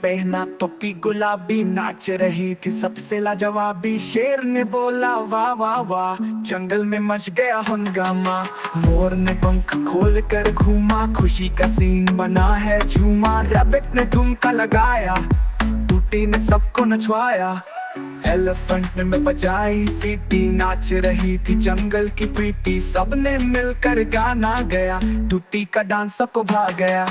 पहना टोपी गुलाबी, नाच रही थी सबसे लाजवाबी। शेर ने बोला वाह वाह वाह, जंगल में मच गया हंगामा। मोर ने पंख खोल कर घूमा, खुशी का सीन बना है झूमा। रैबिट ने ठुमका लगाया, टूटी ने सबको नचवाया। एलिफेंट ने बजाई सीटी, नाच रही थी जंगल की पीटी। सबने मिलकर गाना गया, टूटी का डांस सबको भा गया।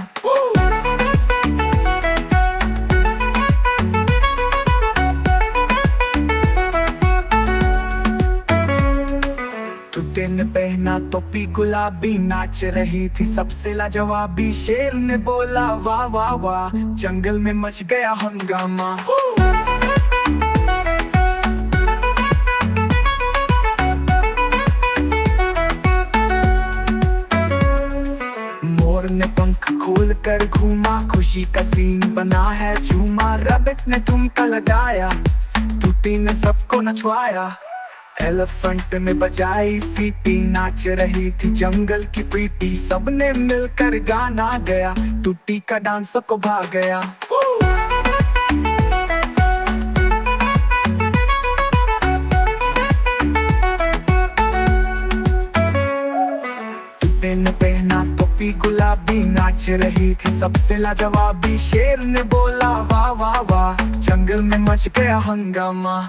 टूटे ने पहना टोपी गुलाबी, नाच रही थी सबसे लाजवाबी। शेर ने बोला वाह वाह वाह, जंगल में मच गया हंगामा। मोर ने पंख खोल कर घूमा, खुशी का सीन बना है झूमा। रैबिट ने ठुमका लगाया, टूटी ने सबको नचवाया। एलिफेंट ने बजाई सीटी, नाच रही थी जंगल की पीटी। सबने मिलकर गाना गया, टूटी का डांस सबको भा गया। टूटे ने पहना टोपी गुलाबी, नाच रही थी सबसे लाजवाबी। शेर ने बोला वाह वाह वाह, जंगल में मच गया हंगामा।